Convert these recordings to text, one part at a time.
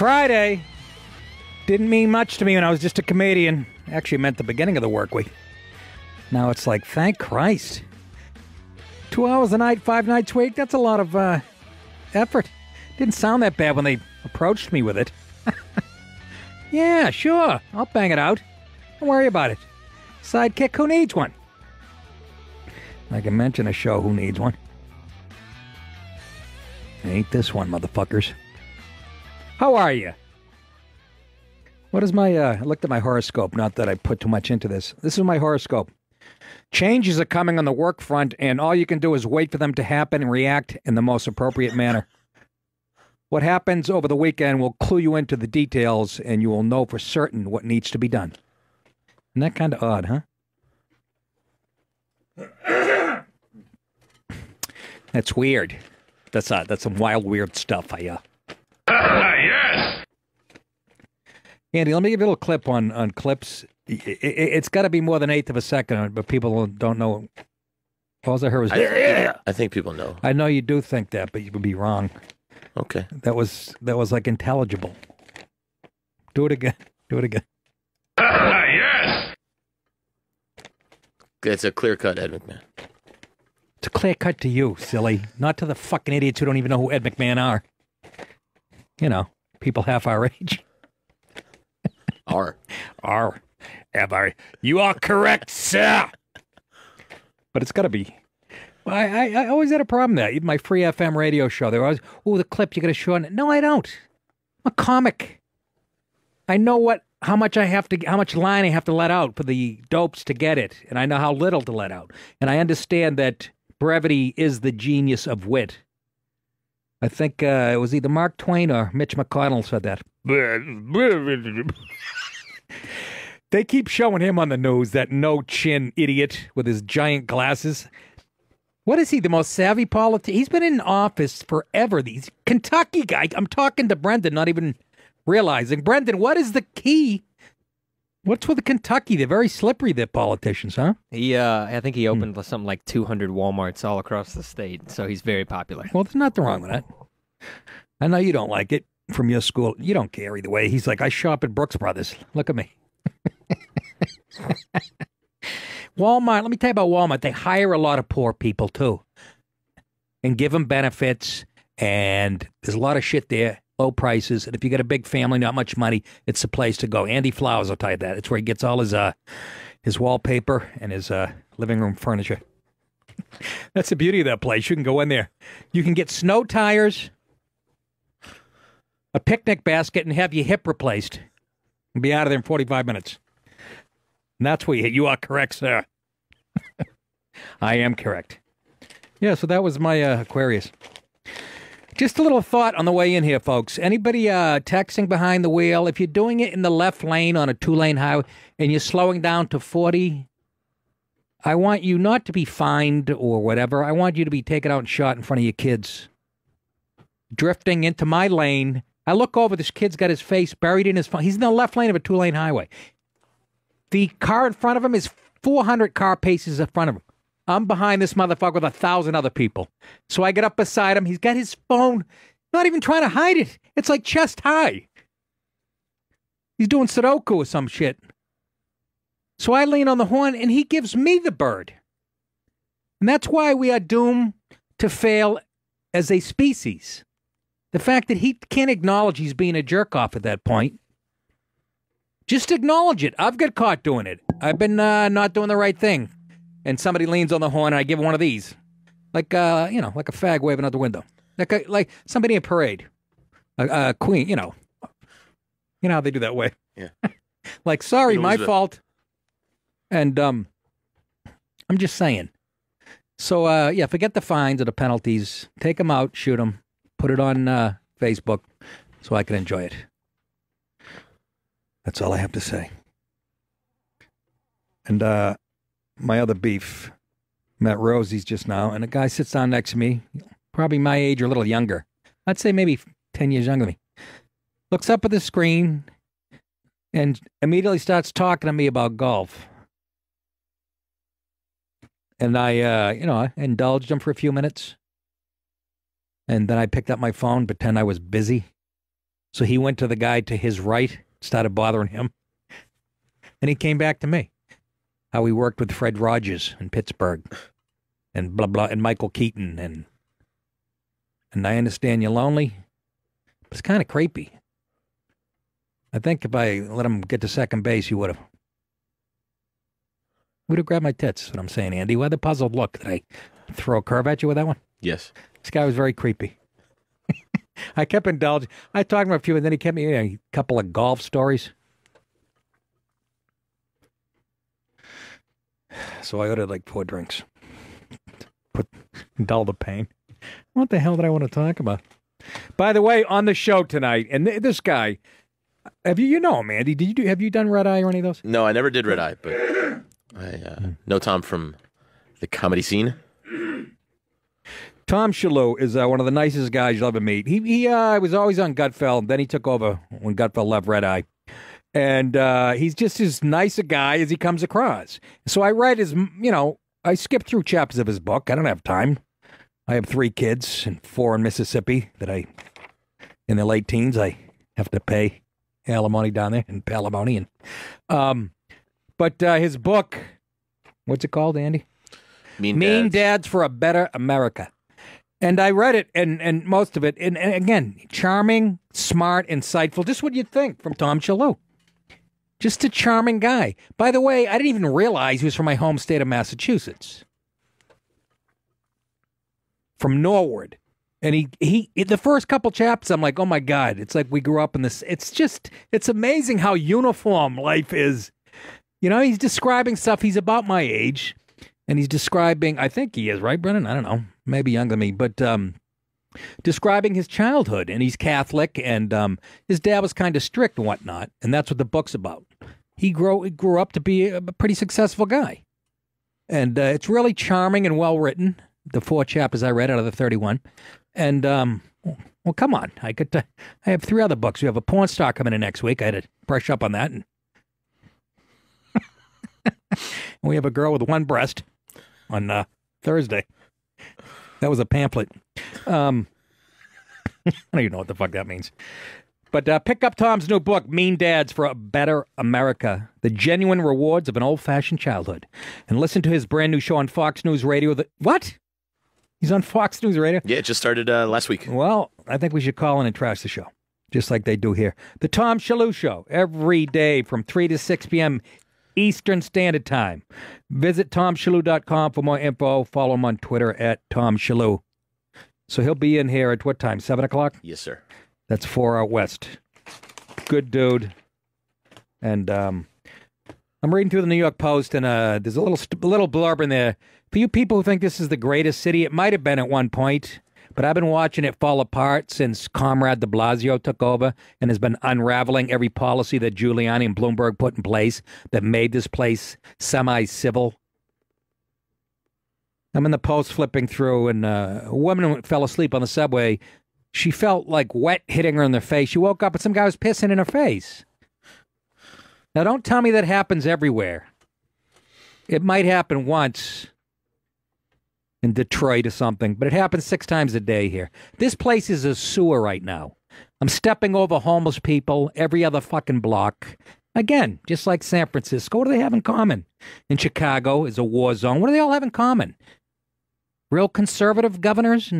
Friday didn't mean much to me when I was just a comedian. Actually, it meant the beginning of the work week. Now it's like, thank Christ. 2 hours a night, 5 nights a week, that's a lot of effort. Didn't sound that bad when they approached me with it. Yeah, sure, I'll bang it out. Don't worry about it. Sidekick, who needs one? I can mention a show who needs one. Ain't this one, motherfuckers. How are you? What is my, I looked at my horoscope, not that I put too much into this. This is my horoscope. Changes are coming on the work front, and all you can do is wait for them to happen and react in the most appropriate manner. What happens over the weekend will clue you into the details, and you will know for certain what needs to be done. Isn't that kind of odd, huh? That's weird. That's some wild, weird stuff. Yes! Andy, let me give you a little clip on clips. It's got to be more than an eighth of a second, but people don't know. All I heard was, I think people know. I know you do think that, but you would be wrong. Okay. That was like intelligible. Do it again. Do it again. Yes! It's a clear cut, Ed McMahon. It's a clear cut to you, silly. Not to the fucking idiots who don't even know who Ed McMahon are. You know, people half our age. R. Ever. You are correct, sir. But it's got to be. I always had a problem with that. Even my free FM radio show, they were always, the clip you got to show on it. No, I don't. I'm a comic. I know how much line I have to let out for the dopes to get it, and I know how little to let out. And I understand that brevity is the genius of wit. I think it was either Mark Twain or Mitch McConnell said that. They keep showing him on the news, that no-chin idiot with his giant glasses. What is he, the most savvy politician? He's been in office forever. These Kentucky guy. I'm talking to Brendan, not even realizing. Brendan, what is the key? What's with the Kentucky? They're very slippery, the politicians, huh? I think he opened something like 200 Walmarts all across the state, so he's very popular. Well, there's nothing wrong with that. I know you don't like it from your school. You don't care either way. He's like, I shop at Brooks Brothers. Look at me. Walmart, let me tell you about Walmart. They hire a lot of poor people, too, and give them benefits, and there's a lot of shit there, low prices, and if you got a big family, not much money, it's the place to go. Andy Flowers will tell you that. It's where he gets all his wallpaper and his living room furniture. That's the beauty of that place. You can go in there. You can get snow tires, a picnic basket, and have your hip replaced. And be out of there in 45 minutes. And that's where you are correct, sir. I am correct. Yeah, so that was my Aquarius. Just a little thought on the way in here, folks. Anybody texting behind the wheel? If you're doing it in the left lane on a 2-lane highway and you're slowing down to 40, I want you not to be fined or whatever. I want you to be taken out and shot in front of your kids. Drifting into my lane. I look over, this kid's got his face buried in his phone. He's in the left lane of a 2-lane highway. The car in front of him is 400 car paces in front of him. I'm behind this motherfucker with 1,000 other people. So I get up beside him. He's got his phone, not even trying to hide it. It's like chest high. He's doing Sudoku or some shit. So I lean on the horn, and he gives me the bird. And that's why we are doomed to fail as a species. The fact that he can't acknowledge he's being a jerk-off at that point. Just acknowledge it. I've got caught doing it. I've been not doing the right thing. And somebody leans on the horn, and I give him one of these. Like, like a fag waving out the window. Like somebody in a parade. A queen, You know how they do that way. Yeah. Like, sorry, my fault. And I'm just saying. So, forget the fines or the penalties. Take them out, shoot them, put it on Facebook so I can enjoy it. That's all I have to say. And my other beef, met Rosie's just now, and a guy sits down next to me, probably my age or a little younger. I'd say maybe 10 years younger than me. Looks up at the screen and immediately starts talking to me about golf. And I indulged him for a few minutes. And then I picked up my phone, pretend I was busy. So he went to the guy to his right, started bothering him. And he came back to me. How he worked with Fred Rogers in Pittsburgh and blah, blah, and Michael Keaton. And I understand you're lonely. It's kind of creepy. I think if I let him get to second base, he would have. Would have grabbed my tits, is what I'm saying, Andy. Why the puzzled look? Did I throw a curve at you with that one? Yes. This guy was very creepy. I kept indulging. I talked to him a few, and then he kept me a couple of golf stories. So I ordered like 4 drinks. Dull the pain. What the hell did I want to talk about? By the way, on the show tonight, and this guy, you know him, Andy? Have you done Red Eye or any of those? No, I never did Red Eye, but I know Tom from the comedy scene. Tom Shalhoub is one of the nicest guys you'll ever meet. He was always on Gutfeld, then he took over when Gutfeld left Red Eye. And he's just as nice a guy as he comes across. So I read I skipped through chapters of his book. I don't have time. I have 3 kids and 4 in Mississippi that in their late teens, I have to pay alimony down there and palimony. But his book, what's it called, Andy? Mean Dads for a Better America. And I read it, and most of it, and again, charming, smart, insightful, just what you'd think from Tom Shalhoub. Just a charming guy. By the way, I didn't even realize he was from my home state of Massachusetts. From Norwood. And he the first couple chapters, I'm like, oh my God, it's like we grew up in this. It's amazing how uniform life is. He's describing stuff. He's about my age. And he's describing, I think he is, right, Brennan? I don't know. Maybe younger than me. But describing his childhood. And he's Catholic. And his dad was kind of strict and whatnot. And that's what the book's about. He grew up to be a pretty successful guy. And it's really charming and well written. The 4 chapters I read out of the 31. And, well, come on. I have 3 other books. We have a porn star coming in next week. I had to brush up on that. And we have a girl with 1 breast on Thursday. That was a pamphlet. I don't even know what the fuck that means. But pick up Tom's new book, Mean Dads for a Better America, The Genuine Rewards of an Old-Fashioned Childhood. And listen to his brand new show on Fox News Radio. What? He's on Fox News Radio? Yeah, it just started last week. Well, I think we should call in and trash the show, just like they do here. The Tom Shalhoub Show, every day from 3 to 6 p.m. Eastern Standard Time. Visit TomShalhoub.com for more info. Follow him on Twitter at Tom Shalhoub. So he'll be in here at what time, 7 o'clock? Yes, sir. That's 4 out west. Good dude. And I'm reading through the New York Post, and there's a little blurb in there. For you people who think this is the greatest city, it might have been at one point, but I've been watching it fall apart since Comrade de Blasio took over and has been unraveling every policy that Giuliani and Bloomberg put in place that made this place semi-civil. I'm in the Post flipping through, and a woman fell asleep on the subway. She felt like wet hitting her in the face. She woke up and some guy was pissing in her face. Now, don't tell me that happens everywhere. It might happen once in Detroit or something, but it happens 6 times a day here. This place is a sewer right now. I'm stepping over homeless people every other fucking block. Again, just like San Francisco. What do they have in common? In Chicago is a war zone. What do they all have in common? Real conservative governors?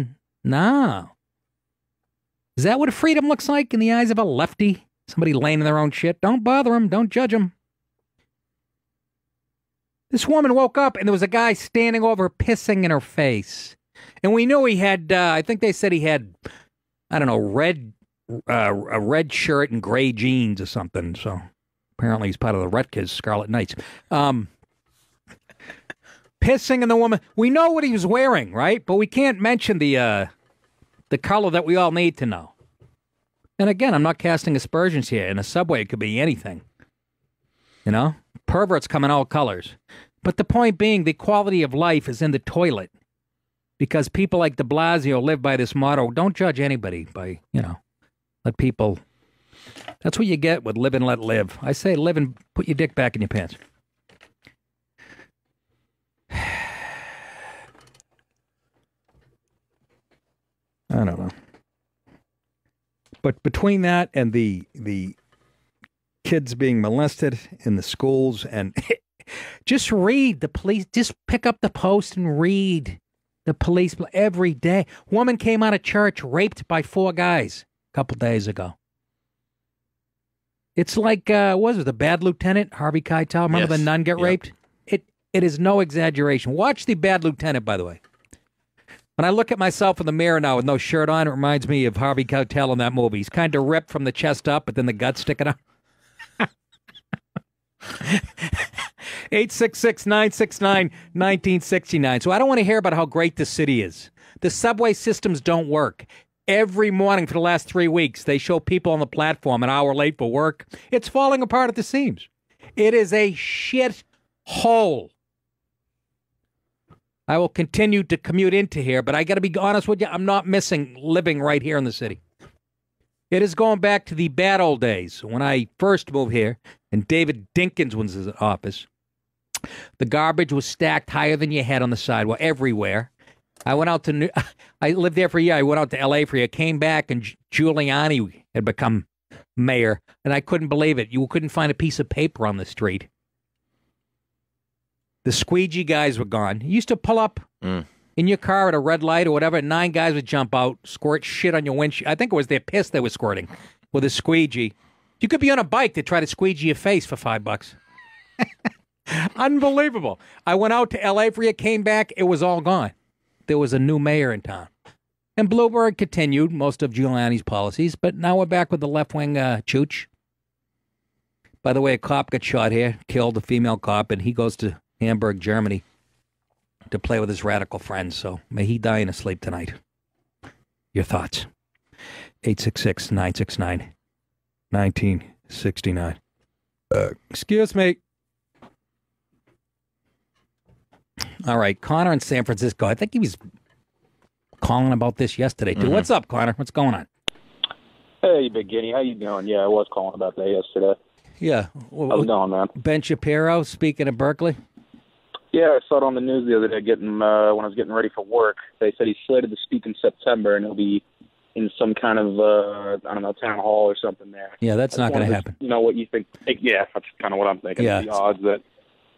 No. Is that what freedom looks like in the eyes of a lefty? Somebody laying in their own shit? Don't bother them. Don't judge them. This woman woke up and there was a guy standing over her pissing in her face. And we knew he had, I think they said he had, I don't know, a red shirt and gray jeans or something. So apparently he's part of the Rutgers Scarlet Knights. Pissing in the woman. We know what he was wearing, right? But we can't mention the color that we all need to know. And again, I'm not casting aspersions here. In a subway, it could be anything. You know? Perverts come in all colors. But the point being, the quality of life is in the toilet. Because people like de Blasio live by this motto, don't judge anybody by, let people... That's what you get with live and let live. I say live and put your dick back in your pants. I don't know. But between that and the kids being molested in the schools, and just read the police. Just pick up the Post and read the police every day. Woman came out of church raped by 4 guys a couple days ago. It's like, what was it, the Bad Lieutenant, Harvey Keitel? Remember the nun get raped? It is no exaggeration. Watch the Bad Lieutenant, by the way. When I look at myself in the mirror now with no shirt on, it reminds me of Harvey Keitel in that movie. He's kind of ripped from the chest up, but then the guts sticking out. 866-969-1969. So I don't want to hear about how great the city is. The subway systems don't work. Every morning for the last 3 weeks, they show people on the platform an hour late for work. It's falling apart at the seams. It is a shit hole. I will continue to commute into here, but I got to be honest with you, I'm not missing living right here in the city. It is going back to the bad old days when I first moved here and David Dinkins was in office. The garbage was stacked higher than your head on the sidewalk everywhere. I went out to I lived there for a year. I went out to L.A. for a year, came back, and Giuliani had become mayor, and I couldn't believe it. You couldn't find a piece of paper on the street. The squeegee guys were gone. You used to pull up in your car at a red light or whatever, and 9 guys would jump out, squirt shit on your windshield. I think it was their piss they were squirting with a squeegee. You could be on a bike to try to squeegee your face for $5. Unbelievable. I went out to L.A. for you, came back, it was all gone. There was a new mayor in town. And Bloomberg continued most of Giuliani's policies, but now we're back with the left-wing chooch. By the way, a cop got shot here, killed a female cop, and he goes to Hamburg, Germany, to play with his radical friends. So may he die in his sleep tonight. Your thoughts? 866-969-1969. Excuse me. All right, Connor in San Francisco. I think he was calling about this yesterday, too. What's up, Connor? What's going on? Hey, Big Guinea. How you doing? Yeah, I was calling about that yesterday. Yeah. How's it going, man? Ben Shapiro, speaking of Berkeley. Yeah, I saw it on the news the other day when I was getting ready for work. They said he's slated to speak in September, and he'll be in some kind of, town hall or something there. Yeah, that's not going to happen. You know what you think? Yeah, that's kind of what I'm thinking. Yeah. The odds that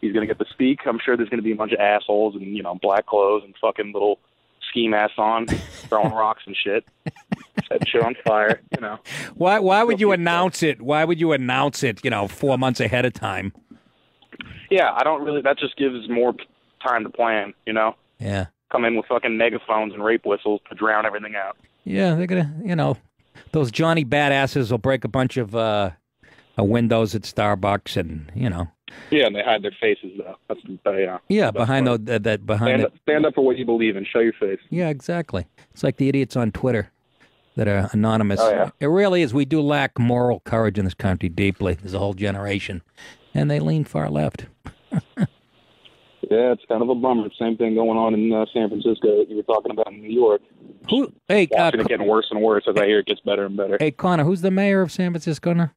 he's going to get to speak, I'm sure there's going to be a bunch of assholes in, black clothes and fucking little ski masks on, throwing rocks and shit. Set shit on fire, Why would you announce it? Why would you announce it, 4 months ahead of time? Yeah, I don't really. That just gives more time to plan, Yeah. Come in with fucking megaphones and rape whistles to drown everything out. Yeah, they're going to, those Johnny badasses will break a bunch of windows at Starbucks and, Yeah, and they hide their faces, though. That's, Yeah, behind stand up for what you believe in. Show your face. Yeah, exactly. It's like the idiots on Twitter that are anonymous. Oh, yeah. It really is. We do lack moral courage in this country deeply. There's a whole generation. And they lean far left. Yeah, it's kind of a bummer. Same thing going on in San Francisco that you were talking about in New York. Hey, it's getting worse and worse as I hear it gets better and better. Hey, Connor, who's the mayor of San Francisco now?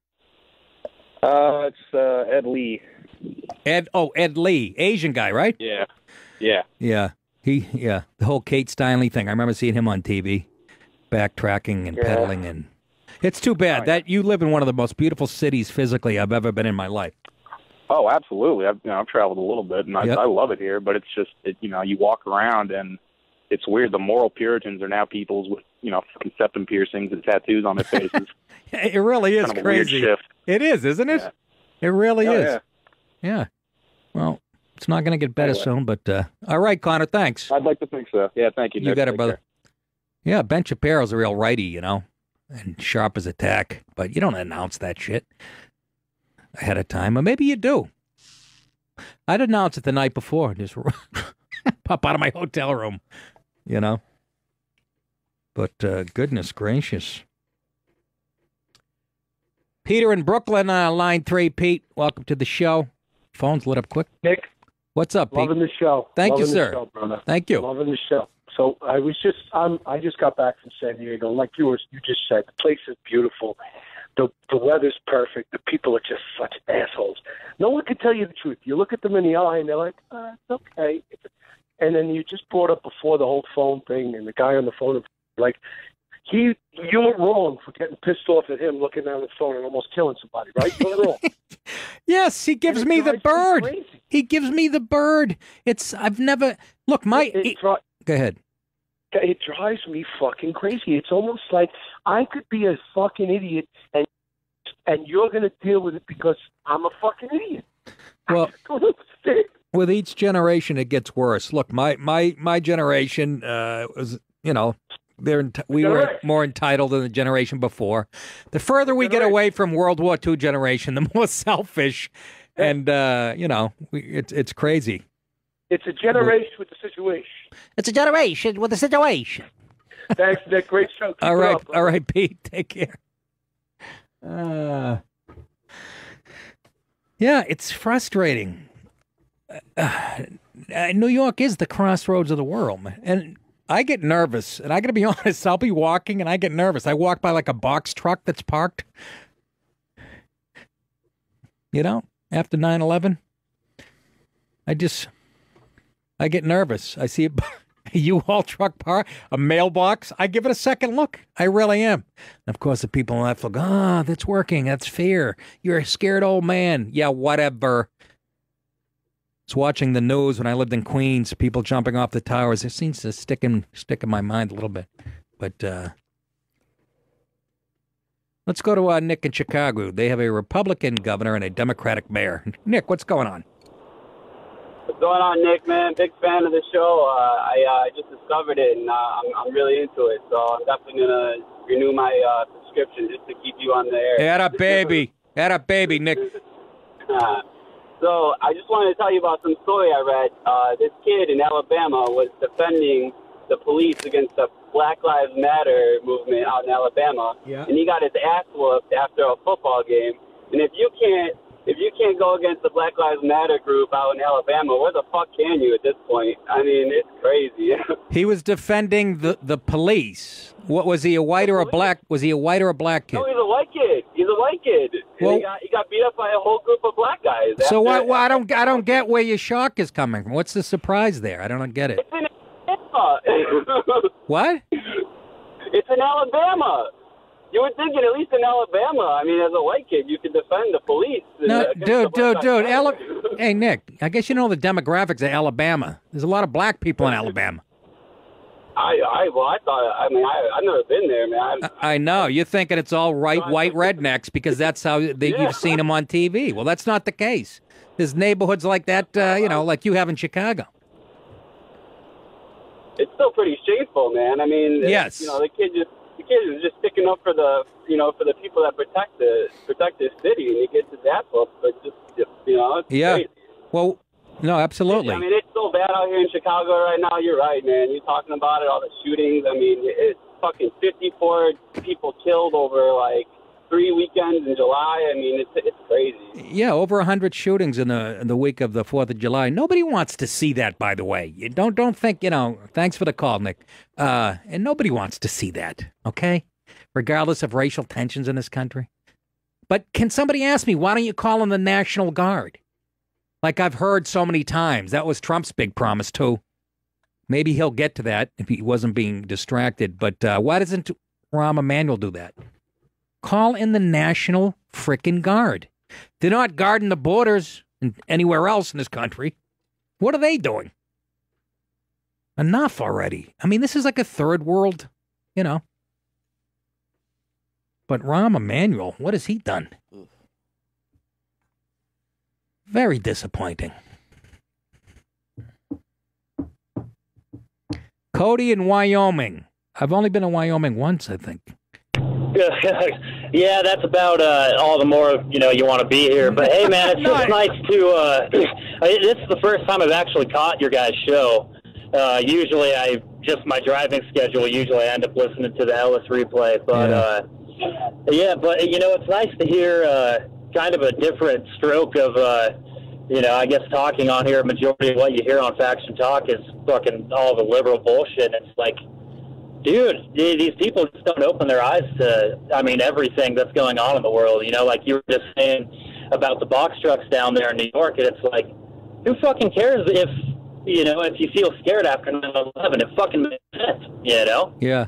It's Ed Lee. Ed Lee, Asian guy, right? Yeah. The whole Kate Steinle thing. I remember seeing him on TV, backtracking and pedaling, and it's too bad that you live in one of the most beautiful cities physically I've ever been in my life. Oh, absolutely. I've traveled a little bit, and I love it here. But it's just, you walk around, and it's weird. The moral Puritans are now peoples with, fucking septum piercings and tattoos on their faces. It really is kind of crazy. A weird shift. It is, isn't it? Yeah. It really is. Yeah. Well, it's not going to get better soon, but all right, Connor, thanks. I'd like to think so. Yeah, thank you, Nick. You got it, Take brother. care. Yeah, Ben Shapiro's a real righty, and sharp as a tack, but you don't announce that shit ahead of time, or maybe you do. I'd announce it the night before, just pop out of my hotel room, But goodness gracious. Peter in Brooklyn, line 3. Pete, welcome to the show. Phone's lit up quick. Nick, what's up, Pete? loving the show. Thank you, Loving sir. The show, brother. Thank you. Loving the show. So I just got back from San Diego. Like you just said, the place is beautiful. The weather's perfect. The people are just such assholes. No one can tell you the truth. You look at them in the eye, and they're like, it's okay. And then you just brought up before the whole phone thing, and the guy on the phone, like, You're wrong for getting pissed off at him looking down the phone and almost killing somebody, right? You're wrong. Yes, he gives me the bird. He gives me the bird. I've never look. Go ahead. It drives me fucking crazy. It's almost like I could be a fucking idiot, and you're going to deal with it because I'm a fucking idiot. Well, with each generation, it gets worse. Look, my generation was, we were more entitled than the generation before. The further we get away from World War II generation, the more selfish, and it's crazy. It's a generation with the situation. It's a generation with a situation. Thanks for that great show. Keep all right, up, all right, Pete. Take care. Yeah, it's frustrating. New York is the crossroads of the world, man. And I get nervous, and I got to be honest, I'll be walking, and I get nervous. I walk by like a box truck that's parked, after 9/11. I get nervous. I see a U-Haul truck park, a mailbox. I give it a second look. I really am. And of course, the people on that floor go, that's working. That's fear. You're a scared old man. Yeah, whatever. I was watching the news when I lived in Queens, people jumping off the towers. It seems to stick in my mind a little bit. But let's go to Nick in Chicago. They have a Republican governor and a Democratic mayor. Nick, what's going on? What's going on, Nick, man? Big fan of the show. I just discovered it, and I'm really into it. So I'm definitely going to renew my subscription just to keep you on the air. Had a baby. Had a baby, Nick. So I just wanted to tell you about some story I read. This kid in Alabama was defending the police against the Black Lives Matter movement out in Alabama. Yeah. And he got his ass whooped after a football game. And if you can't go against the Black Lives Matter group out in Alabama, where the fuck can you at this point? I mean, it's crazy. He was defending the police. What was he, a white or a black? Was he a white or a black kid? No, he's a white kid. He's a white kid. Well, he got beat up by a whole group of black guys. So I don't get where your shock is coming from. What's the surprise there? I don't get it. It's in Alabama. What? It's in Alabama. You would think at least in Alabama, I mean, as a white kid, you could defend the police. No, dude. Hey, Nick, I guess you know the demographics of Alabama. There's a lot of black people in Alabama. I've never been there, man. I know. You're thinking it's all white rednecks because that's how you've seen them on TV. Well, that's not the case. There's neighborhoods like that, like you have in Chicago. It's still pretty shameful, man. I mean, yes. The kid is just sticking up for the people that protect this city, and he gets his ass whooped. But it's yeah. crazy. Well, no, absolutely. I mean, it's so bad out here in Chicago right now. You're right, man. You're talking about it, all the shootings. I mean, it's fucking 54 people killed over like 3 weekends in July. I mean, it's crazy. Yeah, over 100 shootings in the week of the 4th of July. Nobody wants to see that, by the way. You don't think, thanks for the call, Nick. And nobody wants to see that, okay? Regardless of racial tensions in this country. But can somebody ask me, why don't you call in the National Guard? Like I've heard so many times. That was Trump's big promise, too. Maybe he'll get to that if he wasn't being distracted. But why doesn't Rahm Emanuel do that? Call in the National frickin' Guard. They're not guarding the borders anywhere else in this country. What are they doing? Enough already. I mean, this is like a third world, But Rahm Emanuel, what has he done? Very disappointing. Cody in Wyoming. I've only been in Wyoming once, I think. Yeah, that's about all the more, you want to be here. But, hey, man, it's just nice to this is the first time I've actually caught your guys' show. Usually my driving schedule, I end up listening to the Ellis replay. But, it's nice to hear kind of a different stroke of, I guess talking on here. Majority of what you hear on Faction Talk is fucking all the liberal bullshit. It's like, dude, these people just don't open their eyes to, everything that's going on in the world. Like you were just saying about the box trucks down there in New York, and it's like, who fucking cares if you feel scared after 9/11? It fucking makes sense, Yeah.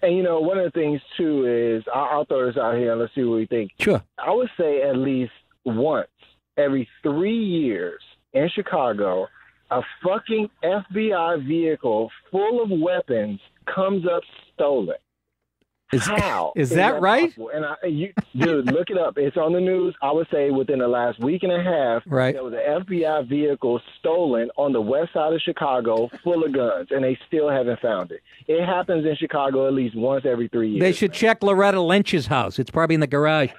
And, one of the things, too, is I'll throw this out here and let's see what we think. Sure. I would say at least once every 3 years in Chicago, a fucking FBI vehicle full of weapons comes up stolen. How is that right? Possible? And dude, look it up. It's on the news. I would say within the last week and a half, right, there was an FBI vehicle stolen on the west side of Chicago full of guns, and they still haven't found it. It happens in Chicago at least once every 3 years. They should check Loretta Lynch's house. It's probably in the garage.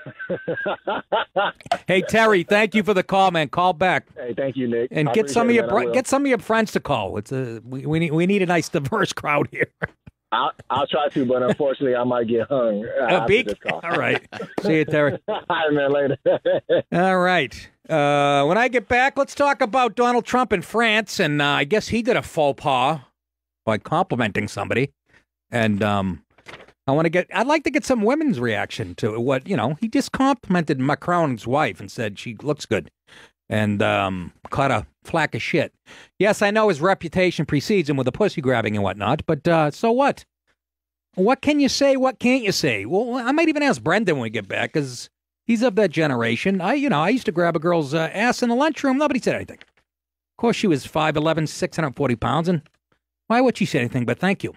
Hey, Terry, thank you for the call, man. Call back. Hey, thank you, Nick. And get some of your friends to call. It's we need a nice diverse crowd here. I'll try to, but unfortunately, I might get hung after this call. All right. See you, Terry. All right, man, later. All right. When I get back, let's talk about Donald Trump in France, and I guess he did a faux pas by complimenting somebody. And I'd like to get some women's reaction to what, he just complimented Macron's wife and said she looks good. And caught a flack of shit. Yes, I know his reputation precedes him with the pussy grabbing and whatnot, but so what? What can you say? What can't you say? Well, I might even ask Brendan when we get back, because he's of that generation. I used to grab a girl's ass in the lunchroom. Nobody said anything. Of course, she was 5'11", 640 pounds, and why would she say anything but thank you?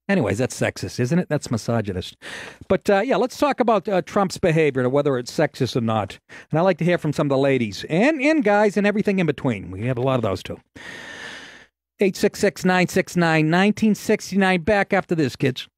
Anyways, that's sexist, isn't it? That's misogynist. But, let's talk about Trump's behavior, whether it's sexist or not. And I'd like to hear from some of the ladies and guys and everything in between. We have a lot of those, too. 866-969-1969. Back after this, kids.